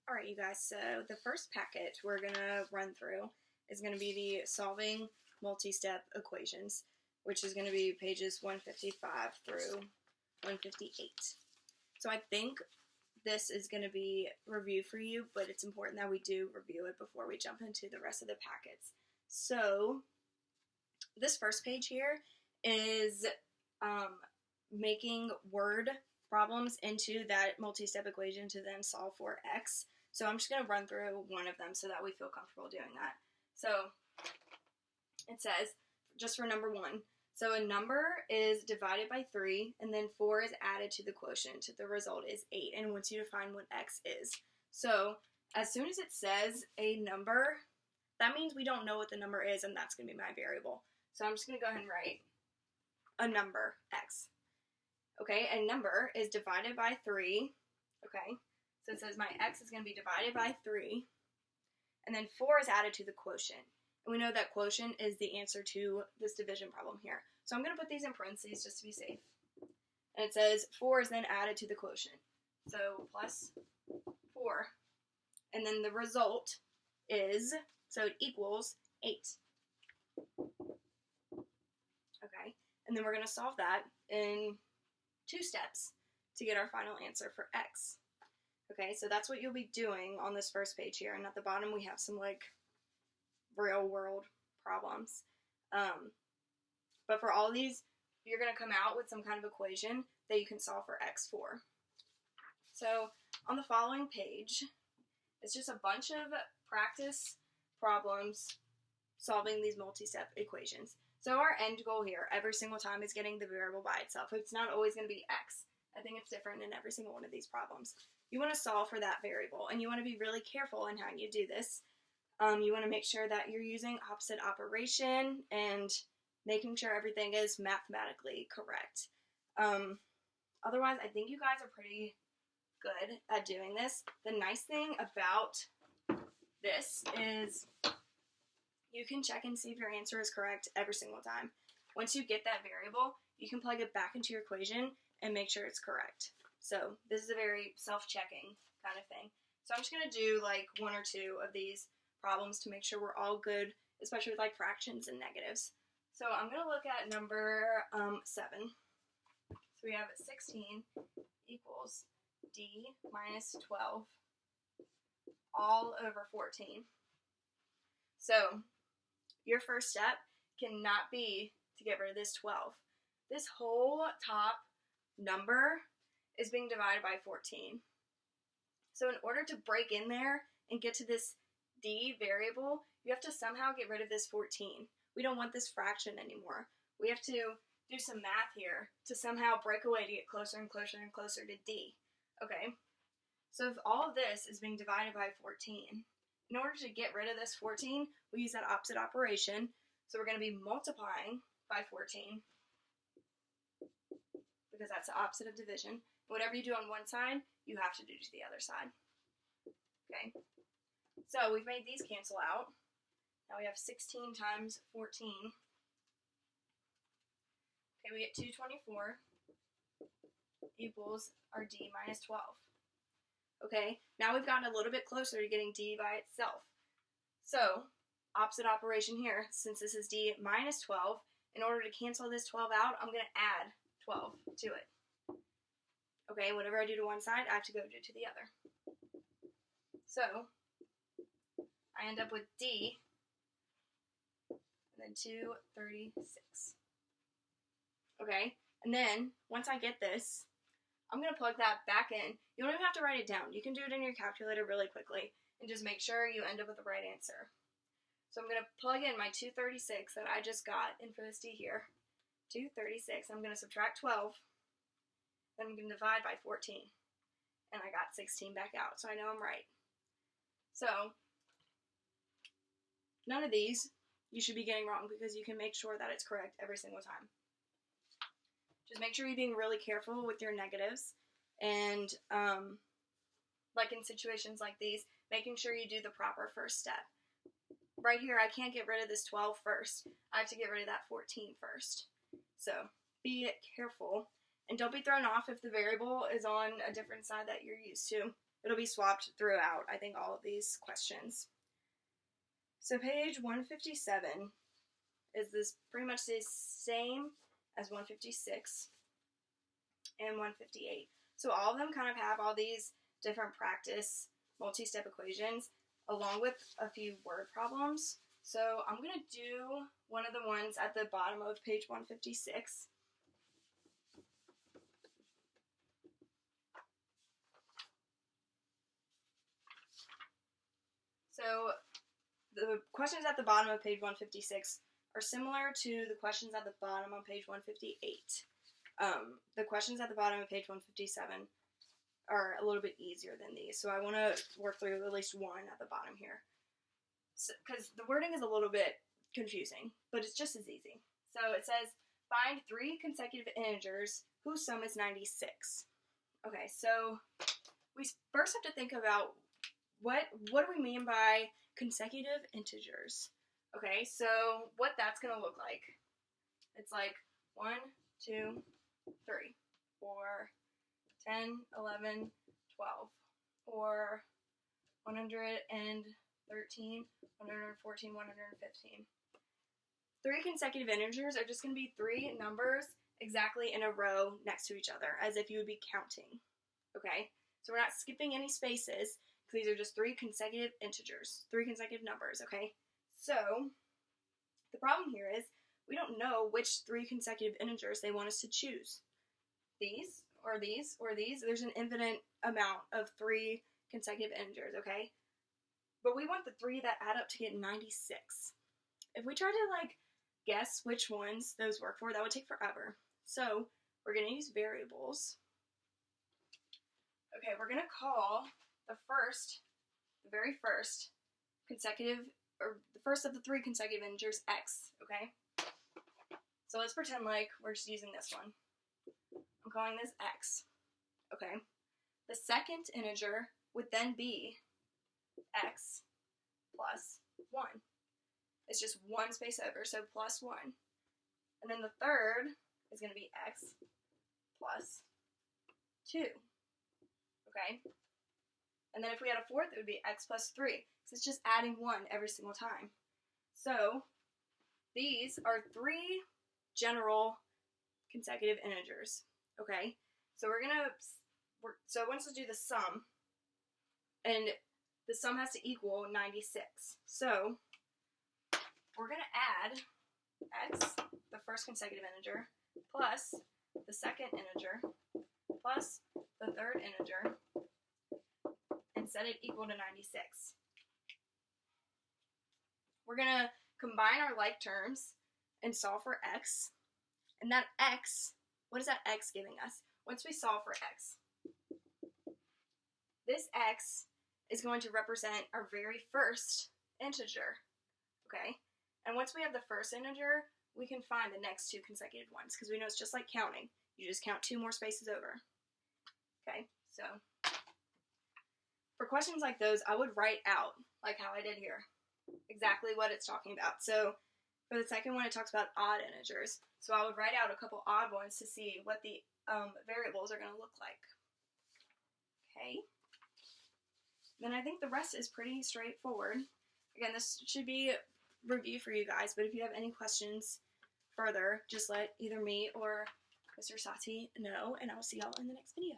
Alright, you guys, so the first packet we're going to run through is going to be the solving multi-step equations, which is going to be pages 155 through 158. So I think this is going to be review for you, but it's important that we do review it before we jump into the rest of the packets. So this first page here is making word problems into that multi-step equation to then solve for x. So I'm just going to run through one of them so that we feel comfortable doing that. So it says, just for number 1, so a number is divided by 3, and then 4 is added to the quotient. The result is 8, and wants you to find what x is. So as soon as it says a number, that means we don't know what the number is, and that's going to be my variable. So I'm just going to go ahead and write a number, x. Okay, a number is divided by 3, okay? So it says my x is going to be divided by 3, and then 4 is added to the quotient. And we know that quotient is the answer to this division problem here. So I'm going to put these in parentheses just to be safe. And it says 4 is then added to the quotient. So plus 4. And then the result is, so it equals 8. Okay, and then we're going to solve that in 2 steps to get our final answer for x. Okay, so that's what you'll be doing on this first page here, and at the bottom we have some like real world problems. But for all these, you're going to come out with some kind of equation that you can solve for x for. So on the following page, it's just a bunch of practice problems solving these multi-step equations. So our end goal here every single time is getting the variable by itself. It's not always going to be x. I think it's different in every single one of these problems. You want to solve for that variable, and you want to be really careful in how you do this. You want to make sure that you're using opposite operation and making sure everything is mathematically correct. Otherwise, I think you guys are pretty good at doing this. The nice thing about this is you can check and see if your answer is correct every single time. Once you get that variable, you can plug it back into your equation and make sure it's correct. So this is a very self-checking kind of thing. So I'm just going to do like 1 or 2 of these problems to make sure we're all good, especially with like fractions and negatives. So I'm going to look at number 7. So we have 16 equals d minus 12 all over 14. So your first step cannot be to get rid of this 12. This whole top number is being divided by 14. So in order to break in there and get to this d variable, you have to somehow get rid of this 14. We don't want this fraction anymore. We have to do some math here to somehow break away to get closer and closer and closer to d. Okay, so if all of this is being divided by 14, in order to get rid of this 14, we use that opposite operation. So we're going to be multiplying by 14 because that's the opposite of division. Whatever you do on one side, you have to do to the other side. Okay, so we've made these cancel out. Now we have 16 times 14. Okay, we get 224 equals our d minus 12. Okay, now we've gotten a little bit closer to getting d by itself. So, opposite operation here, since this is d minus 12, in order to cancel this 12 out, I'm going to add 12 to it. Okay, whatever I do to one side, I have to go do to the other. So, I end up with d, and then 236. Okay, and then, once I get this, I'm going to plug that back in. You don't even have to write it down. You can do it in your calculator really quickly, and just make sure you end up with the right answer. So I'm going to plug in my 236 that I just got in for this d here. 236, I'm going to subtract 12, then I'm going to divide by 14, and I got 16 back out, so I know I'm right. So, none of these you should be getting wrong because you can make sure that it's correct every single time. Just make sure you're being really careful with your negatives, and like in situations like these, making sure you do the proper first step. Right here, I can't get rid of this 12 first. I have to get rid of that 14 first. So, be careful. And don't be thrown off if the variable is on a different side that you're used to. it'll be swapped throughout, I think, all of these questions. So page 157 is this pretty much the same as 156 and 158. So all of them kind of have all these different practice multi-step equations along with a few word problems. So I'm going to do one of the ones at the bottom of page 156. So the questions at the bottom of page 156 are similar to the questions at the bottom on page 158. The questions at the bottom of page 157 are a little bit easier than these, so I want to work through at least one at the bottom here. Because the wording is a little bit confusing, but it's just as easy. So it says, find 3 consecutive integers whose sum is 96. Okay, so we first have to think about what do we mean by consecutive integers? Okay, so what that's going to look like. It's like 1, 2, 3, or 10, 11, 12, or 113, 114, 115. 3 consecutive integers are just going to be 3 numbers exactly in a row next to each other, as if you would be counting. Okay, so we're not skipping any spaces, because these are just 3 consecutive integers, 3 consecutive numbers, okay? So, the problem here is, we don't know which 3 consecutive integers they want us to choose. These, or these, or these. There's an infinite amount of 3 consecutive integers, okay? But we want the 3 that add up to get 96. If we try to, like, guess which ones those work for, that would take forever. So, we're going to use variables. Okay, we're going to call the very first consecutive, or the first of the 3 consecutive integers x, okay? So let's pretend like we're just using this one. I'm calling this x, okay? The second integer would then be x plus 1. It's just one space over, so plus 1. And then the third is going to be x plus 2, okay? And then if we had a fourth, it would be x plus 3. So it's just adding 1 every single time. So these are 3 general consecutive integers, okay? So so it wants to do the sum, and the sum has to equal 96. So we're going to add x, the first consecutive integer, plus the second integer, plus the third integer, and set it equal to 96. We're going to combine our like terms and solve for x. And that x, what is that x giving us? Once we solve for x, this x is going to represent our very first integer, okay? And once we have the first integer, we can find the next 2 consecutive ones, because we know it's just like counting. You just count 2 more spaces over. Okay, so for questions like those, I would write out, like how I did here, exactly what it's talking about. So for the second one, it talks about odd integers. So I would write out a couple odd ones to see what the variables are going to look like. Okay. Then I think the rest is pretty straightforward. Again, this should be a review for you guys, but if you have any questions further, just let either me or Mr. Sati know, and I'll see y'all in the next video.